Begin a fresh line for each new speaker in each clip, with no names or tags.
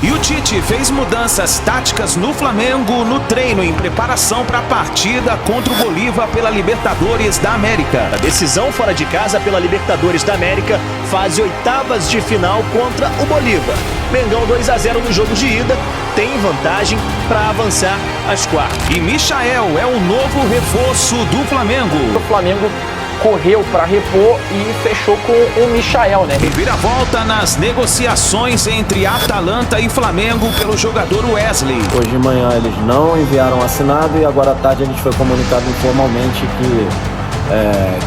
E o Tite fez mudanças táticas no Flamengo no treino em preparação para a partida contra o Bolívar pela Libertadores da América.
A decisão fora de casa pela Libertadores da América, fase oitavas de final contra o Bolívar. Mengão 2-0 no jogo de ida, tem vantagem para avançar às quartas.
E Michael é o novo reforço do Flamengo.
O Flamengo correu para repor e fechou com o Michael, né?
Reviravolta nas negociações entre Atalanta e Flamengo pelo jogador Wesley.
Hoje de manhã eles não enviaram assinado e agora à tarde a gente foi comunicado informalmente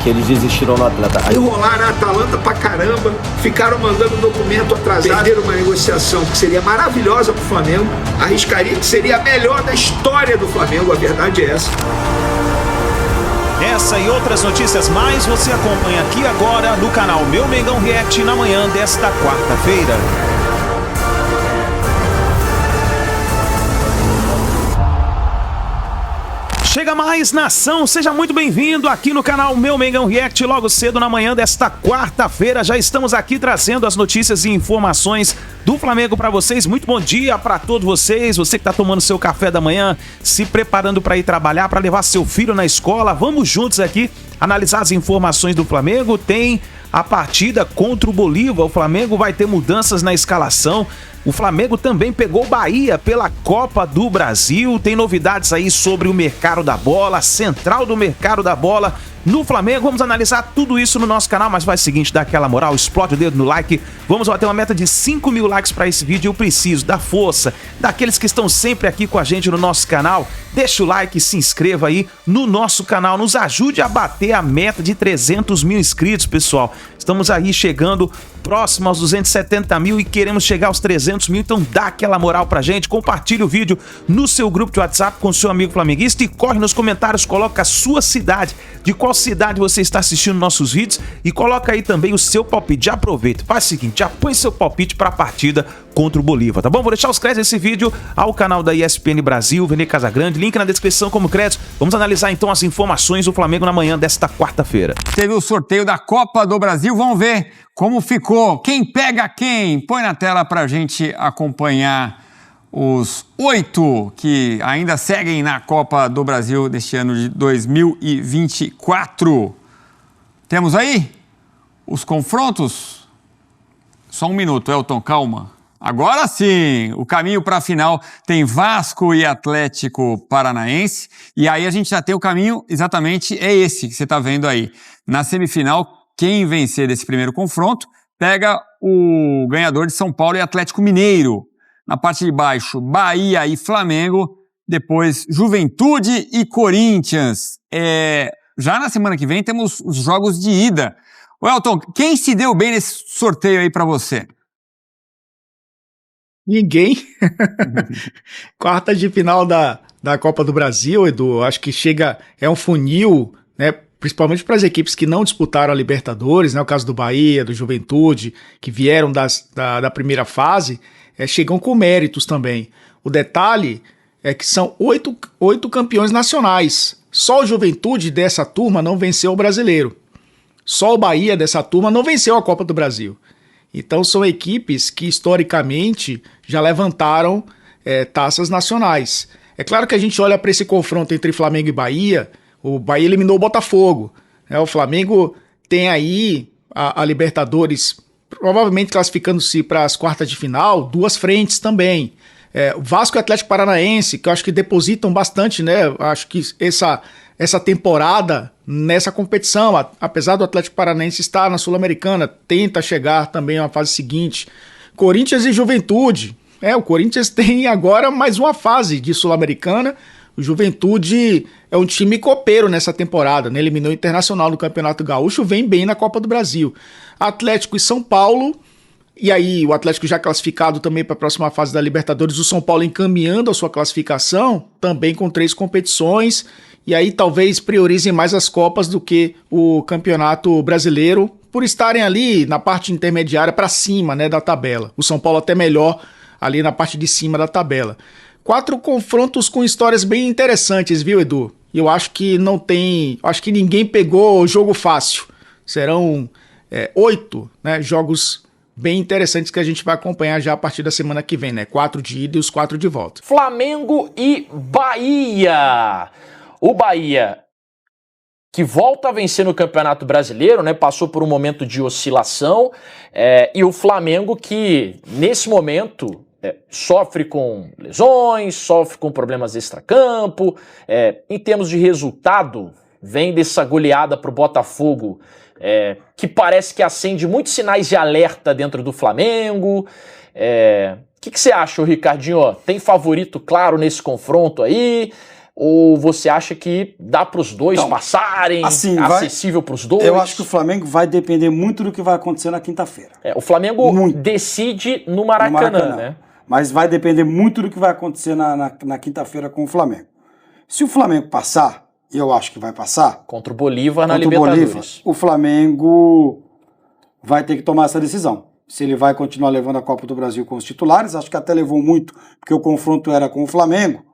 que eles desistiram do atleta.
Enrolaram a Atalanta pra caramba, ficaram mandando documento atrasado, perderam uma negociação que seria maravilhosa pro Flamengo, arriscaria que seria a melhor da história do Flamengo, a verdade é essa.
Essa e outras notícias mais você acompanha aqui agora no canal Meu Mengão React na manhã desta quarta-feira. Chega mais, nação, seja muito bem-vindo aqui no canal Meu Mengão React. Logo cedo na manhã desta quarta-feira já estamos aqui trazendo as notícias e informações do Flamengo para vocês. Muito bom dia para todos vocês, você que está tomando seu café da manhã, se preparando para ir trabalhar, para levar seu filho na escola. Vamos juntos aqui analisar as informações do Flamengo. Tem a partida contra o Bolívar, o Flamengo vai ter mudanças na escalação. O Flamengo também pegou o Bahia pela Copa do Brasil. Tem novidades aí sobre o mercado da bola, a central do mercado da bola no Flamengo. Vamos analisar tudo isso no nosso canal, mas faz o seguinte, dá aquela moral, explode o dedo no like. Vamos bater uma meta de 5.000 likes para esse vídeo. Eu preciso da força daqueles que estão sempre aqui com a gente no nosso canal. Deixa o like, se inscreva aí no nosso canal, nos ajude a bater a meta de 300 mil inscritos, pessoal. Estamos aí chegando próximo aos 270 mil e queremos chegar aos 300 mil, então dá aquela moral pra gente, compartilhe o vídeo no seu grupo de WhatsApp com seu amigo flamenguista e corre nos comentários, coloca a sua cidade, de qual cidade você está assistindo nossos vídeos e coloca aí também o seu palpite. Já aproveita, faz o seguinte, já põe seu palpite para a partida contra o Bolívar, tá bom? Vou deixar os créditos desse vídeo ao canal da ESPN Brasil, Vene Casagrande, link na descrição como crédito. Vamos analisar então as informações do Flamengo na manhã desta quarta-feira.
Teve o sorteio da Copa do Brasil, vamos ver como ficou, quem pega quem. Põe na tela pra gente acompanhar os 8 que ainda seguem na Copa do Brasil deste ano de 2024. Temos aí os confrontos. Só um minuto, Elton, calma. Agora sim, o caminho para a final tem Vasco e Atlético Paranaense. E aí a gente já tem o caminho, exatamente é esse que você está vendo aí. Na semifinal, quem vencer desse primeiro confronto pega o ganhador de São Paulo e Atlético Mineiro. Na parte de baixo, Bahia e Flamengo. Depois, Juventude e Corinthians. Já na semana que vem temos os jogos de ida. Elton, quem se deu bem nesse sorteio aí para você?
Ninguém. Quarta de final da Copa do Brasil, Edu, acho que é um funil, né? Principalmente para as equipes que não disputaram a Libertadores, né? O caso do Bahia, do Juventude, que vieram da primeira fase, chegam com méritos também. O detalhe é que são oito campeões nacionais. Só o Juventude dessa turma não venceu o Brasileiro. Só o Bahia dessa turma não venceu a Copa do Brasil. Então são equipes que historicamente já levantaram taças nacionais. É claro que a gente olha para esse confronto entre Flamengo e Bahia, o Bahia eliminou o Botafogo, né? O Flamengo tem aí a Libertadores provavelmente classificando-se para as quartas de final, duas frentes também. O Vasco e o Atlético Paranaense, que eu acho que depositam bastante, né? Acho que essa temporada nessa competição, apesar do Atlético Paranaense estar na Sul-Americana, tenta chegar também à fase seguinte. Corinthians e Juventude. O Corinthians tem agora mais uma fase de Sul-Americana. O Juventude é um time copeiro nessa temporada, né? Eliminou o Internacional no Campeonato Gaúcho, vem bem na Copa do Brasil. Atlético e São Paulo, e aí o Atlético já classificado também para a próxima fase da Libertadores, o São Paulo encaminhando a sua classificação, também com 3 competições, e aí talvez priorizem mais as Copas do que o Campeonato Brasileiro, por estarem ali na parte intermediária para cima, né, da tabela. O São Paulo até melhor ali na parte de cima da tabela. 4 confrontos com histórias bem interessantes, viu, Edu? Eu acho que acho que ninguém pegou o jogo fácil. Serão 8, né, jogos bem interessantes que a gente vai acompanhar já a partir da semana que vem, né? 4 de ida e os 4 de volta.
Flamengo e Bahia. O Bahia, que volta a vencer no Campeonato Brasileiro, né? Passou por um momento de oscilação, e o Flamengo que, nesse momento, sofre com lesões, sofre com problemas extracampo, em termos de resultado, vem dessa goleada para o Botafogo, que parece que acende muitos sinais de alerta dentro do Flamengo. O que você acha, Ricardinho? Tem favorito claro nesse confronto aí? Ou você acha que dá para os dois passarem,
assim,
acessível para os dois?
Eu acho que o Flamengo vai depender muito do que vai acontecer na quinta-feira.
O Flamengo decide no Maracanã, né?
Mas vai depender muito do que vai acontecer na quinta-feira com o Flamengo. Se o Flamengo passar, e eu acho que vai passar...
Contra o Bolívar na Libertadores.
O Flamengo vai ter que tomar essa decisão. Se ele vai continuar levando a Copa do Brasil com os titulares, acho que até levou muito, porque o confronto era com o Flamengo.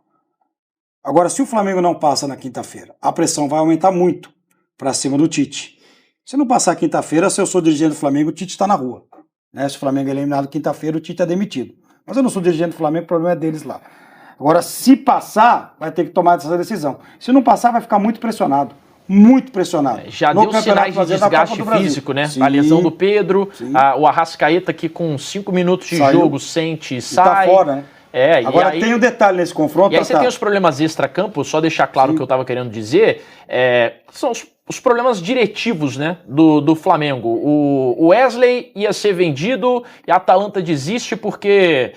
Agora, se o Flamengo não passa na quinta-feira, a pressão vai aumentar muito para cima do Tite. Se não passar quinta-feira, se eu sou dirigente do Flamengo, o Tite está na rua. Né? Se o Flamengo é eliminado quinta-feira, o Tite é demitido. Mas eu não sou dirigente do Flamengo, o problema é deles lá. Agora, se passar, vai ter que tomar essa decisão. Se não passar, vai ficar muito pressionado. Muito pressionado.
Já deu sinais de desgaste físico, né? Sim, a lesão do Pedro, o Arrascaeta que com 5 minutos de jogo sente e sai.
Tá fora, né?
Agora
aí, tem um detalhe nesse confronto.
E aí você tem os problemas extra-campo, só deixar claro o que eu estava querendo dizer, são os problemas diretivos, né, do Flamengo. O Wesley ia ser vendido e a Atalanta desiste porque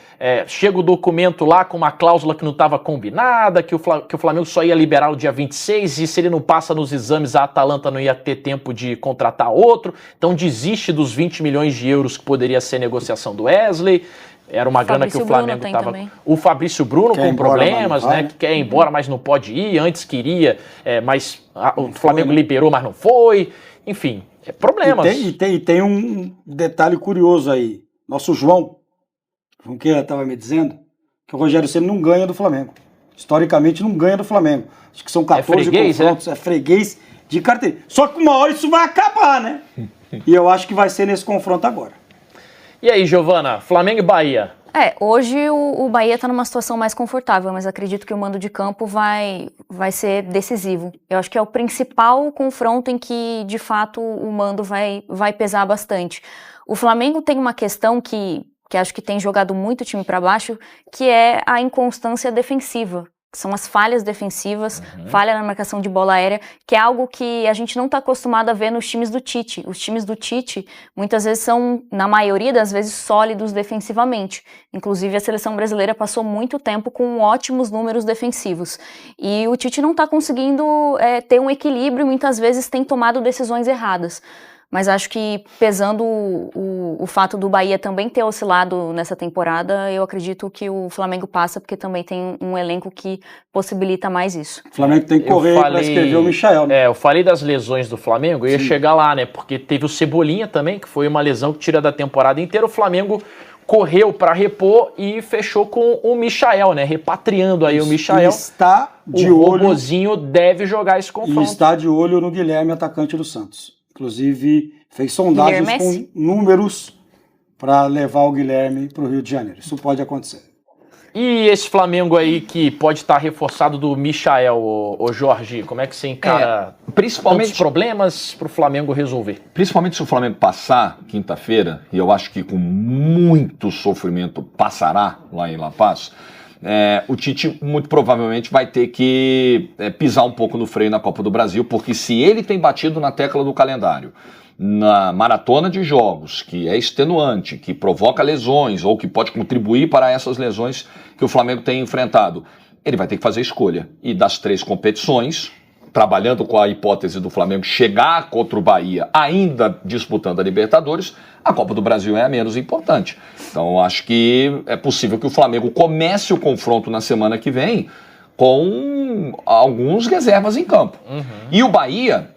chega o documento lá com uma cláusula que não estava combinada, que o Flamengo só ia liberar o dia 26 e se ele não passa nos exames a Atalanta não ia ter tempo de contratar outro, então desiste dos 20 milhões de euros que poderia ser negociação do Wesley. Era uma grana que o Flamengo estava... O Fabrício Bruno com problemas, né? Que quer ir embora, mas não pode ir. Antes queria, mas o Flamengo liberou, mas não foi. Enfim, problemas.
E tem um detalhe curioso aí. Nosso João que estava me dizendo que o Rogério Ceni não ganha do Flamengo. Historicamente não ganha do Flamengo. Acho que são 14 confrontos. É freguês de carteira. Só que uma hora isso vai acabar, né? E eu acho que vai ser nesse confronto agora.
E aí, Giovana, Flamengo e Bahia?
Hoje o Bahia está numa situação mais confortável, mas acredito que o mando de campo vai ser decisivo. Eu acho que é o principal confronto em que, de fato, o mando vai pesar bastante. O Flamengo tem uma questão que acho que tem jogado muito o time para baixo, que é a inconstância defensiva. São as falhas defensivas, falha na marcação de bola aérea, que é algo que a gente não está acostumado a ver nos times do Tite. Os times do Tite, muitas vezes, são, na maioria das vezes, sólidos defensivamente. Inclusive, a seleção brasileira passou muito tempo com ótimos números defensivos. E o Tite não está conseguindo ter um equilíbrio e muitas vezes tem tomado decisões erradas. Mas acho que, pesando o fato do Bahia também ter oscilado nessa temporada, eu acredito que o Flamengo passa, porque também tem um elenco que possibilita mais isso.
O Flamengo tem que correr para escrever o Michael.
Né? Eu falei das lesões do Flamengo, eu ia chegar lá, né? Porque teve o Cebolinha também, que foi uma lesão que tira da temporada inteira. O Flamengo correu para repor e fechou com o Michael, né? Repatriando aí o Michael.
Está de
olho.
O
Robozinho deve jogar esse confronto.
E está de olho no Guilherme, atacante do Santos. Inclusive, fez sondagens com números para levar o Guilherme para o Rio de Janeiro. Isso pode acontecer.
E esse Flamengo aí que pode estar reforçado do Michael, o Jorge, como é que você encara principalmente os problemas para o Flamengo resolver?
Principalmente se o Flamengo passar quinta-feira, e eu acho que com muito sofrimento passará lá em La Paz, o Tite muito provavelmente vai ter que pisar um pouco no freio na Copa do Brasil, porque se ele tem batido na tecla do calendário, na maratona de jogos, que é extenuante, que provoca lesões ou que pode contribuir para essas lesões que o Flamengo tem enfrentado, ele vai ter que fazer escolha. E das 3 competições, trabalhando com a hipótese do Flamengo chegar contra o Bahia, ainda disputando a Libertadores, a Copa do Brasil é a menos importante. Então, acho que é possível que o Flamengo comece o confronto na semana que vem com alguns reservas em campo. E o Bahia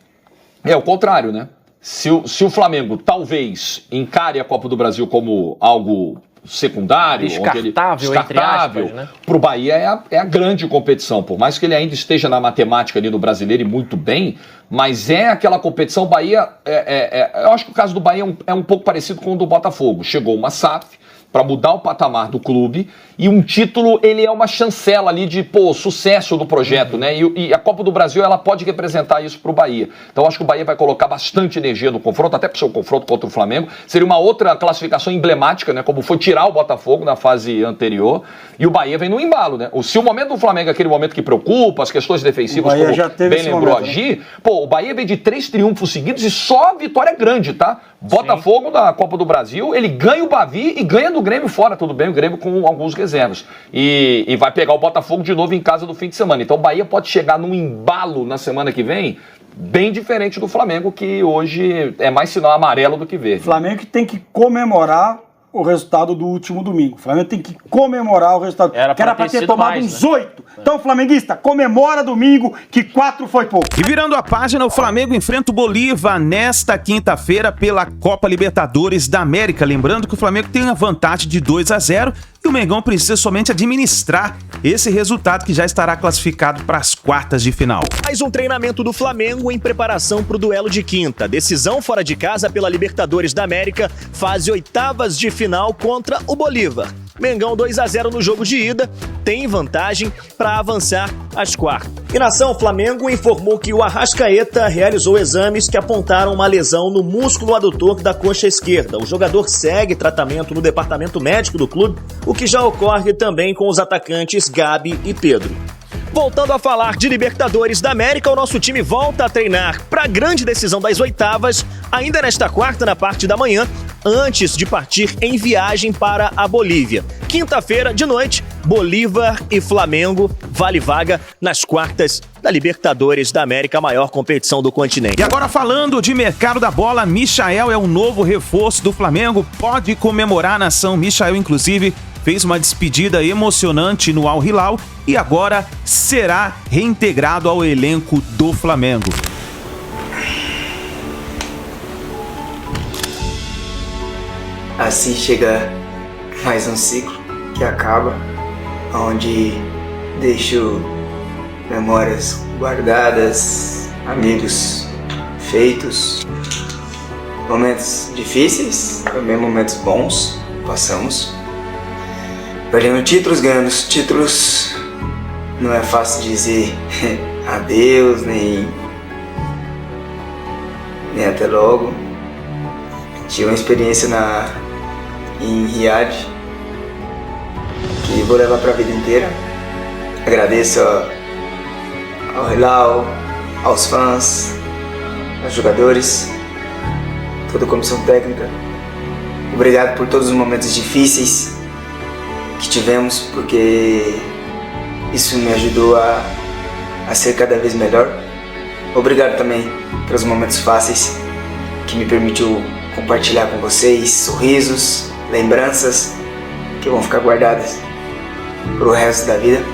é o contrário, né? Se o Flamengo talvez encare a Copa do Brasil como algo secundário,
descartável, entre aspas, né?
Para o Bahia é a grande competição, por mais que ele ainda esteja na matemática ali no Brasileiro e muito bem, mas é aquela competição. Bahia, eu acho que o caso do Bahia é um pouco parecido com o do Botafogo. Chegou uma SAF para mudar o patamar do clube, e um título, ele é uma chancela ali de, sucesso do projeto, né? E a Copa do Brasil, ela pode representar isso para o Bahia. Então, acho que o Bahia vai colocar bastante energia no confronto, até para o seu confronto contra o Flamengo. Seria uma outra classificação emblemática, né? Como foi tirar o Botafogo na fase anterior, e o Bahia vem no embalo, né? Se o momento do Flamengo é aquele momento que preocupa, as questões defensivas, como bem lembrou a Gi, o Bahia vem de 3 triunfos seguidos e só vitória grande, tá? Botafogo da Copa do Brasil, ele ganha o Bavi e ganha do Grêmio fora, tudo bem, o Grêmio com alguns reservas. E vai pegar o Botafogo de novo em casa no fim de semana. Então o Bahia pode chegar num embalo na semana que vem, bem diferente do Flamengo, que hoje é mais sinal amarelo do que verde.
O Flamengo tem que comemorar o resultado do último domingo. O Flamengo tem que comemorar o resultado. Era para ter tomado mais, uns 8. Então, flamenguista, comemora domingo, que 4 foi pouco.
E virando a página, o Flamengo enfrenta o Bolívar nesta quinta-feira pela Copa Libertadores da América. Lembrando que o Flamengo tem a vantagem de 2-0 e o Mengão precisa somente administrar esse resultado, que já estará classificado para as quartas de final.
Mais um treinamento do Flamengo em preparação para o duelo de quinta. Decisão fora de casa pela Libertadores da América, fase oitavas de final contra o Bolívar. Mengão 2-0 no jogo de ida, tem vantagem para avançar às quartas. E nação, Flamengo informou que o Arrascaeta realizou exames que apontaram uma lesão no músculo adutor da coxa esquerda. O jogador segue tratamento no departamento médico do clube, o que já ocorre também com os atacantes Gabi e Pedro. Voltando a falar de Libertadores da América, o nosso time volta a treinar para a grande decisão das oitavas, ainda nesta quarta, na parte da manhã, antes de partir em viagem para a Bolívia. Quinta-feira de noite, Bolívar e Flamengo, vale vaga nas quartas da Libertadores da América, a maior competição do continente.
E agora, falando de mercado da bola, Michael é o novo reforço do Flamengo, pode comemorar a nação. Michael, inclusive, fez uma despedida emocionante no Al Hilal e agora será reintegrado ao elenco do Flamengo.
Assim chega mais um ciclo que acaba, onde deixo memórias guardadas, amigos feitos, momentos difíceis, também momentos bons passamos. Perdendo títulos, ganhando títulos, não é fácil dizer adeus, nem até logo. Tive uma experiência em Riad que vou levar para a vida inteira. Agradeço ao Hilal, aos fãs, aos jogadores, toda a comissão técnica. Obrigado por todos os momentos difíceis que tivemos, porque isso me ajudou a ser cada vez melhor. Obrigado também pelos momentos fáceis, que me permitiu compartilhar com vocês sorrisos, lembranças que vão ficar guardadas pro resto da vida.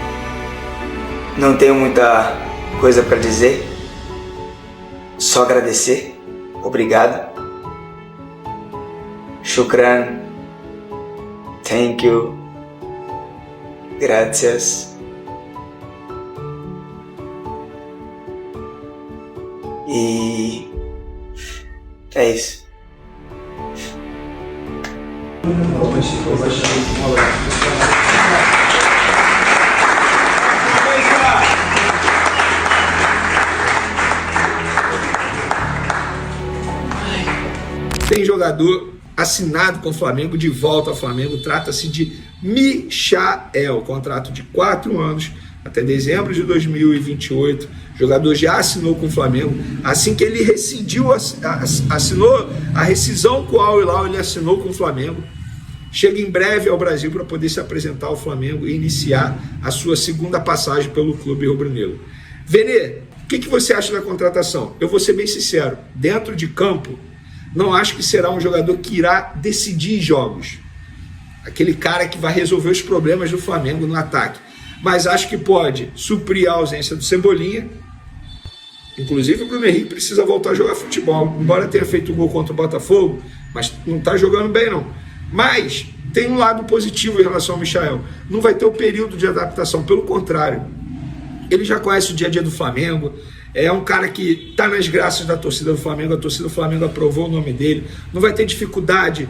Não tenho muita coisa para dizer, só agradecer. Obrigado. Shukran. Thank you. Gracias. E é isso.
Tem jogador assinado com o Flamengo, de volta ao Flamengo, trata-se de Michael, contrato de 4 anos, até dezembro de 2028, o jogador já assinou com o Flamengo, assim que ele rescindiu, assinou a rescisão com o Al Hilal, ele assinou com o Flamengo, chega em breve ao Brasil para poder se apresentar ao Flamengo e iniciar a sua segunda passagem pelo clube rubro-negro. Vene, o que você acha da contratação? Eu vou ser bem sincero, dentro de campo, não acho que será um jogador que irá decidir jogos, aquele cara que vai resolver os problemas do Flamengo no ataque, mas acho que pode suprir a ausência do Cebolinha. Inclusive o Bruno Henrique precisa voltar a jogar futebol, embora tenha feito um gol contra o Botafogo, mas não está jogando bem não. Mas tem um lado positivo em relação ao Michael. Não vai ter o período de adaptação, pelo contrário. Ele já conhece o dia a dia do Flamengo, é um cara que está nas graças da torcida do Flamengo, a torcida do Flamengo aprovou o nome dele, não vai ter dificuldade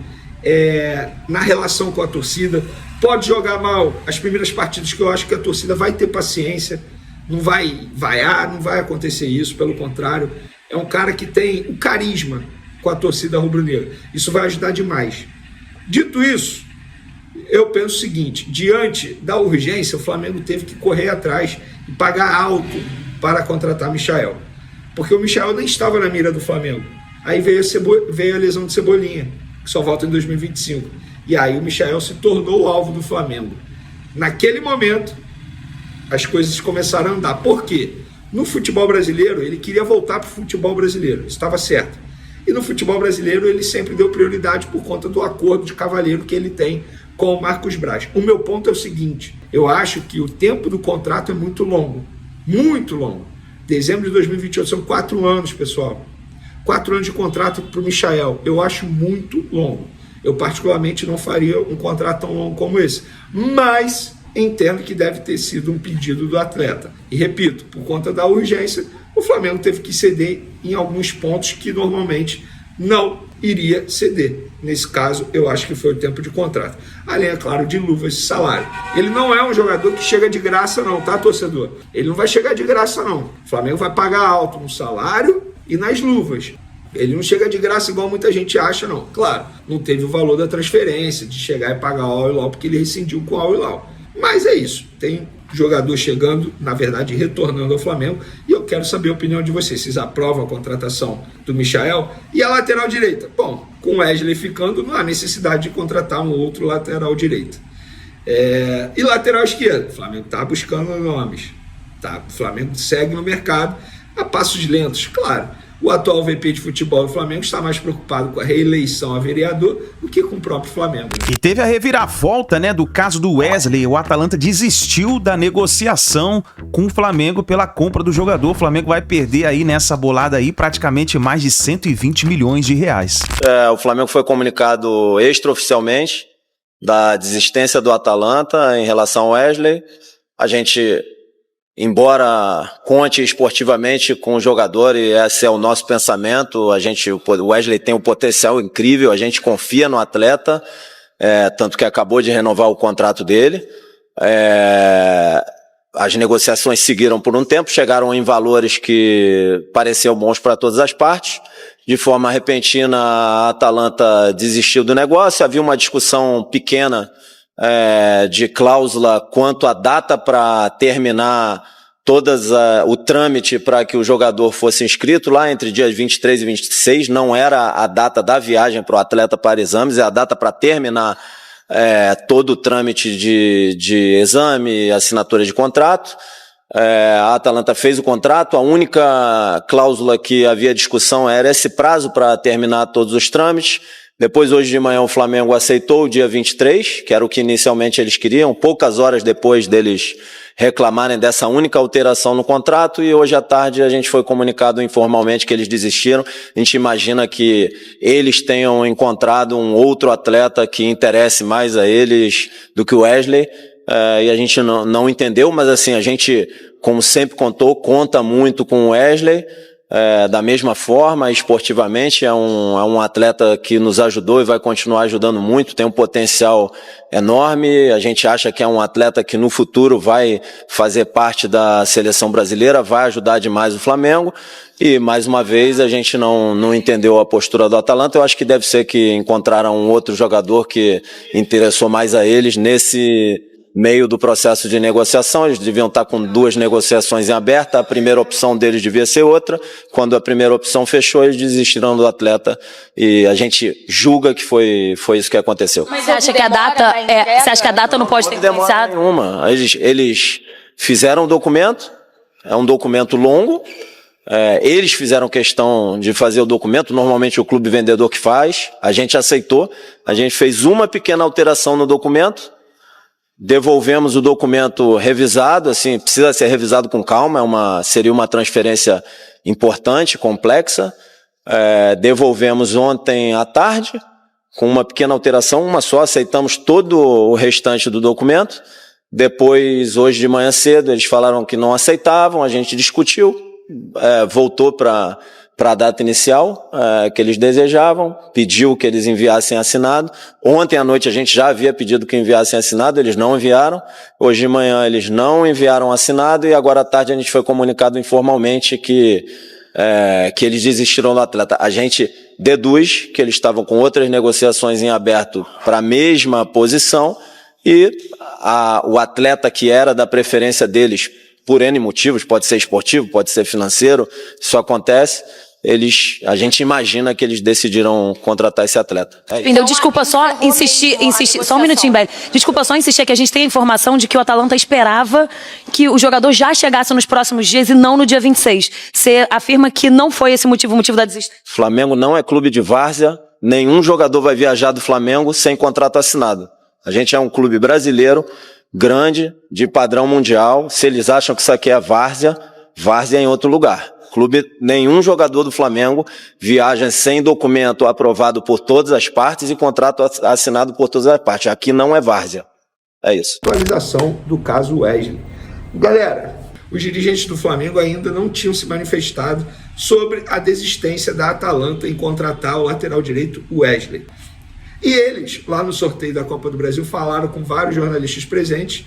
na relação com a torcida, pode jogar mal as primeiras partidas, que eu acho que a torcida vai ter paciência, não vai vaiar, não vai acontecer isso, pelo contrário, é um cara que tem um carisma com a torcida rubro-negra, isso vai ajudar demais. Dito isso, eu penso o seguinte, diante da urgência, o Flamengo teve que correr atrás e pagar alto para contratar Michael, porque o Michael nem estava na mira do Flamengo, aí veio a lesão de Cebolinha, que só volta em 2025, e aí o Michael se tornou o alvo do Flamengo. Naquele momento, as coisas começaram a andar. Por quê? No futebol brasileiro, ele queria voltar para o futebol brasileiro, estava certo. E no futebol brasileiro, ele sempre deu prioridade por conta do acordo de cavalheiro que ele tem com o Marcos Braz. O meu ponto é o seguinte, eu acho que o tempo do contrato é muito longo. Muito longo. Dezembro de 2028, são 4 anos, pessoal. 4 anos de contrato para o Michael. Eu acho muito longo. Eu particularmente não faria um contrato tão longo como esse. Mas entendo que deve ter sido um pedido do atleta. E repito, por conta da urgência, o Flamengo teve que ceder em alguns pontos que normalmente não iria ceder. Nesse caso, eu acho que foi o tempo de contrato. Além, é claro, de luvas de salário. Ele não é um jogador que chega de graça não, tá, torcedor? Ele não vai chegar de graça não. O Flamengo vai pagar alto no salário e nas luvas. Ele não chega de graça igual muita gente acha, não. Claro, não teve o valor da transferência, de chegar e pagar o Al Hilal, porque ele rescindiu com o Al Hilal. Mas é isso. Tem jogador chegando, na verdade, retornando ao Flamengo, e eu quero saber a opinião de vocês. Vocês aprovam a contratação do Michael? E a lateral direita? Bom, com o Wesley ficando, não há necessidade de contratar um outro lateral direito. E lateral esquerdo? O Flamengo está buscando nomes. Tá? O Flamengo segue no mercado a passos lentos, claro. O atual VP de futebol do Flamengo está mais preocupado com a reeleição a vereador do que com o próprio Flamengo.
E teve a reviravolta, né, do caso do Wesley. O Atalanta desistiu da negociação com o Flamengo pela compra do jogador. O Flamengo vai perder aí nessa bolada aí praticamente mais de 120 milhões de reais.
O Flamengo foi comunicado extraoficialmente da desistência do Atalanta em relação ao Wesley. A gente, embora conte esportivamente com o jogador, e esse é o nosso pensamento, o Wesley tem um potencial incrível, a gente confia no atleta, tanto que acabou de renovar o contrato dele. As negociações seguiram por um tempo, chegaram em valores que pareciam bons para todas as partes. De forma repentina, a Atalanta desistiu do negócio, havia uma discussão pequena de cláusula quanto à data para terminar o trâmite para que o jogador fosse inscrito lá entre dias 23 e 26, não era a data da viagem para o atleta para exames, é a data para terminar todo o trâmite de exame, assinatura de contrato. A Atalanta fez o contrato, a única cláusula que havia discussão era esse prazo para terminar todos os trâmites. Depois, hoje de manhã, o Flamengo aceitou o dia 23, que era o que inicialmente eles queriam, poucas horas depois deles reclamarem dessa única alteração no contrato, e hoje à tarde a gente foi comunicado informalmente que eles desistiram. A gente imagina que eles tenham encontrado um outro atleta que interesse mais a eles do que o Wesley, e a gente não entendeu, mas assim, a gente, como sempre conta muito com o Wesley, da mesma forma, esportivamente, é um atleta que nos ajudou e vai continuar ajudando muito, tem um potencial enorme, a gente acha que é um atleta que no futuro vai fazer parte da seleção brasileira, vai ajudar demais o Flamengo, e mais uma vez a gente não entendeu a postura do Atalanta. Eu acho que deve ser que encontraram um outro jogador que interessou mais a eles nesse meio do processo de negociação. Eles deviam estar com 2 negociações em aberta, a primeira opção deles devia ser outra. Quando a primeira opção fechou, eles desistiram do atleta, e a gente julga que foi isso que aconteceu.
Mas você acha que a data não pode ter
demora nenhuma. Eles fizeram o documento, é um documento longo, eles fizeram questão de fazer o documento, normalmente o clube vendedor que faz, a gente aceitou, a gente fez uma pequena alteração no documento, devolvemos o documento revisado, assim, precisa ser revisado com calma, seria uma transferência importante, complexa. Devolvemos ontem à tarde, com uma pequena alteração, uma só, aceitamos todo o restante do documento. Depois, hoje de manhã cedo, eles falaram que não aceitavam, a gente discutiu, voltou para a data inicial que eles desejavam, pediu que eles enviassem assinado. Ontem à noite a gente já havia pedido que enviassem assinado, eles não enviaram. Hoje de manhã eles não enviaram assinado e agora à tarde a gente foi comunicado informalmente que eles desistiram do atleta. A gente deduz que eles estavam com outras negociações em aberto para a mesma posição e o atleta que era da preferência deles por N motivos, pode ser esportivo, pode ser financeiro, isso acontece, a gente imagina que eles decidiram contratar esse atleta.
Então, desculpa só insistir, só um minutinho, Belly. Desculpa só insistir que a gente tem a informação de que o Atalanta esperava que o jogador já chegasse nos próximos dias e não no dia 26. Você afirma que não foi esse o motivo da desistência?
Flamengo não é clube de várzea, nenhum jogador vai viajar do Flamengo sem contrato assinado. A gente é um clube brasileiro, grande, de padrão mundial. Se eles acham que isso aqui é várzea é em outro lugar. Nenhum jogador do Flamengo viaja sem documento aprovado por todas as partes e contrato assinado por todas as partes. Aqui não é várzea. É isso.
Atualização do caso Wesley. Galera, os dirigentes do Flamengo ainda não tinham se manifestado sobre a desistência da Atalanta em contratar o lateral direito Wesley. E eles, lá no sorteio da Copa do Brasil, falaram com vários jornalistas presentes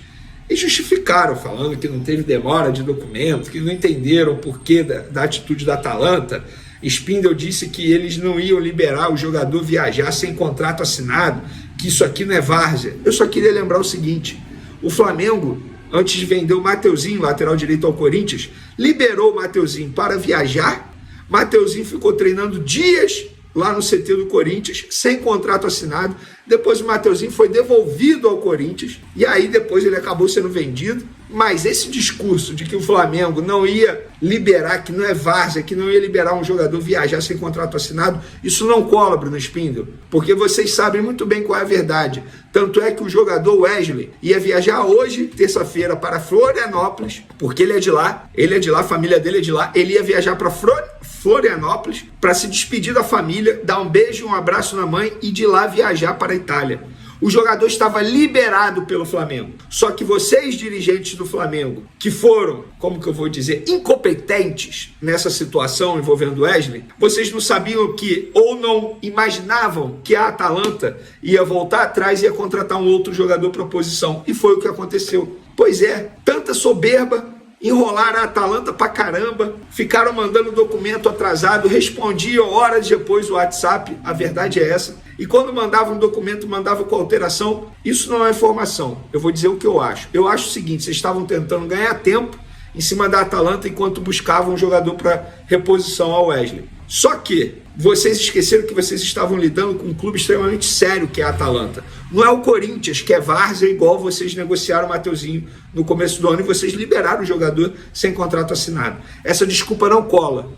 e justificaram, falando que não teve demora de documento, que não entenderam o porquê da atitude da Atalanta. Spindel disse que eles não iam liberar o jogador viajar sem contrato assinado, que isso aqui não é várzea. Eu só queria lembrar o seguinte, o Flamengo, antes de vender o Mateuzinho, lateral direito ao Corinthians, liberou o Mateuzinho para viajar. Mateuzinho ficou treinando dias lá no CT do Corinthians, sem contrato assinado. Depois o Mateuzinho foi devolvido ao Corinthians e aí depois ele acabou sendo vendido. Mas esse discurso de que o Flamengo não ia liberar, que não é várzea, que não ia liberar um jogador viajar sem contrato assinado, isso não cola, Bruno Spindel, porque vocês sabem muito bem qual é a verdade. Tanto é que o jogador Wesley ia viajar hoje, terça-feira, para Florianópolis, porque ele é de lá, a família dele é de lá, ele ia viajar para Florianópolis para se despedir da família, dar um beijo e um abraço na mãe e de lá viajar para a Itália. O jogador estava liberado pelo Flamengo. Só que vocês, dirigentes do Flamengo, que foram, como que eu vou dizer, incompetentes nessa situação envolvendo Wesley, vocês não sabiam que, ou não imaginavam que a Atalanta ia voltar atrás e ia contratar um outro jogador para a posição. E foi o que aconteceu. Pois é, tanta soberba, enrolaram a Atalanta pra caramba, ficaram mandando documento atrasado, respondiam horas depois o WhatsApp, a verdade é essa. E quando mandava um documento, mandava com alteração. Isso não é informação. Eu vou dizer o que eu acho. Eu acho o seguinte, vocês estavam tentando ganhar tempo em cima da Atalanta enquanto buscavam um jogador para reposição ao Wesley. Só que vocês esqueceram que vocês estavam lidando com um clube extremamente sério, que é a Atalanta. Não é o Corinthians, que é várzea, igual vocês negociaram o Mateuzinho no começo do ano e vocês liberaram o jogador sem contrato assinado. Essa desculpa não cola.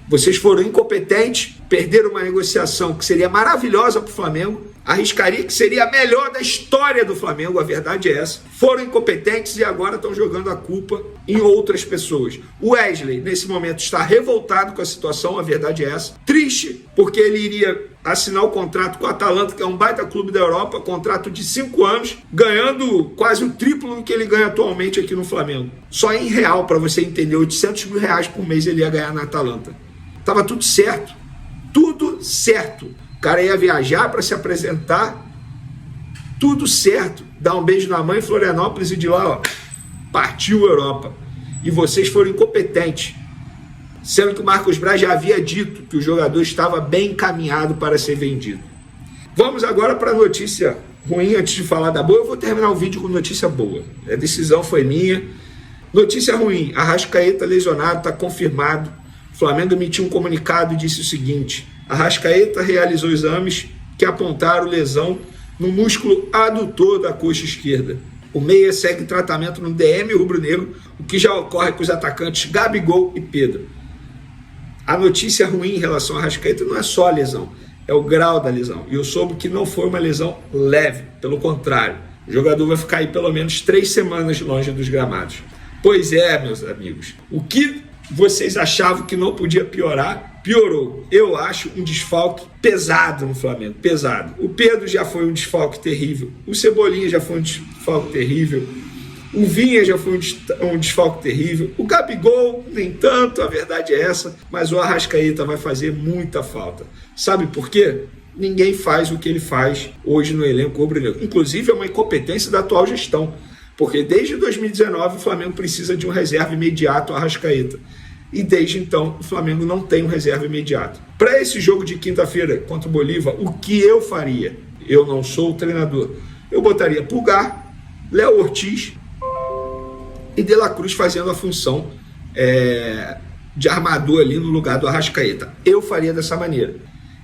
Vocês foram incompetentes, perderam uma negociação que seria maravilhosa para o Flamengo, arriscaria que seria a melhor da história do Flamengo, a verdade é essa. Foram incompetentes e agora estão jogando a culpa em outras pessoas. O Wesley, nesse momento, está revoltado com a situação, a verdade é essa. Triste, porque ele iria assinar o contrato com o Atalanta, que é um baita clube da Europa, contrato de 5 anos, ganhando quase o triplo do que ele ganha atualmente aqui no Flamengo. Só em real, para você entender, 800 mil reais por mês ele ia ganhar na Atalanta. Tava tudo certo. Tudo certo. O cara ia viajar para se apresentar. Tudo certo. Dar um beijo na mãe em Florianópolis e de lá, ó, partiu a Europa. E vocês foram incompetentes. Sendo que o Marcos Braz já havia dito que o jogador estava bem encaminhado para ser vendido. Vamos agora para a notícia ruim. Antes de falar da boa, eu vou terminar o vídeo com notícia boa. A decisão foi minha. Notícia ruim. Arrascaeta lesionado, está confirmado. O Flamengo emitiu um comunicado e disse o seguinte: Arrascaeta realizou exames que apontaram lesão no músculo adutor da coxa esquerda. O meia segue tratamento no DM rubro-negro, o que já ocorre com os atacantes Gabigol e Pedro. A notícia ruim em relação a Arrascaeta não é só a lesão, é o grau da lesão. E eu soube que não foi uma lesão leve, pelo contrário. O jogador vai ficar aí pelo menos 3 semanas longe dos gramados. Pois é, meus amigos, o que vocês achavam que não podia piorar, piorou. Eu acho um desfalque pesado no Flamengo, pesado. O Pedro já foi um desfalque terrível, o Cebolinha já foi um desfalque terrível, o Vinha já foi um desfalque terrível, o Gabigol nem tanto, a verdade é essa, mas o Arrascaeta vai fazer muita falta. Sabe por quê? Ninguém faz o que ele faz hoje no elenco rubro-negro. Inclusive é uma incompetência da atual gestão, porque desde 2019 o Flamengo precisa de um reserva imediato, Arrascaeta. E desde então o Flamengo não tem um reserva imediato. Para esse jogo de quinta-feira contra o Bolívar, o que eu faria? Eu não sou o treinador. Eu botaria Pulgar, Léo Ortiz e De La Cruz fazendo a função de armador ali no lugar do Arrascaeta. Eu faria dessa maneira.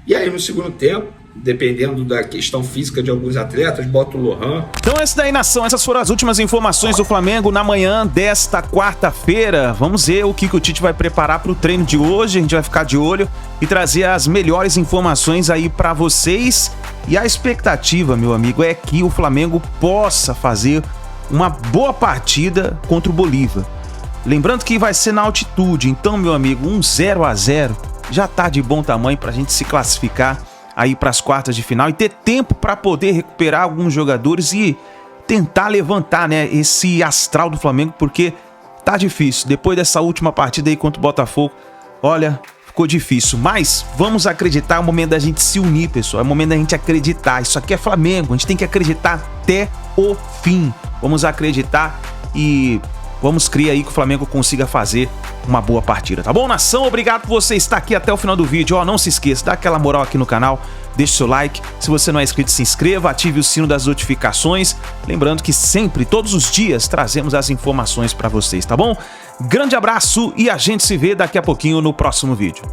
E aí no segundo tempo, dependendo da questão física de alguns atletas, bota o Lohan.
Então essa daí, nação, essas foram as últimas informações do Flamengo na manhã desta quarta-feira. Vamos ver o que o Tite vai preparar para o treino de hoje. A gente vai ficar de olho e trazer as melhores informações aí para vocês. E a expectativa, meu amigo, é que o Flamengo possa fazer uma boa partida contra o Bolívar. Lembrando que vai ser na altitude, então, meu amigo, 0-0 já tá de bom tamanho para a gente se classificar aí para as quartas de final e ter tempo para poder recuperar alguns jogadores e tentar levantar, né, esse astral do Flamengo, porque tá difícil. Depois dessa última partida aí contra o Botafogo, olha, ficou difícil. Mas vamos acreditar, é o momento da gente se unir, pessoal. É o momento da gente acreditar. Isso aqui é Flamengo, a gente tem que acreditar até o fim. Vamos acreditar e vamos criar aí que o Flamengo consiga fazer uma boa partida, tá bom, nação? Obrigado por você estar aqui até o final do vídeo. Ó, não se esqueça, dá aquela moral aqui no canal, deixa o seu like. Se você não é inscrito, se inscreva, ative o sino das notificações. Lembrando que sempre, todos os dias, trazemos as informações para vocês, tá bom? Grande abraço e a gente se vê daqui a pouquinho no próximo vídeo.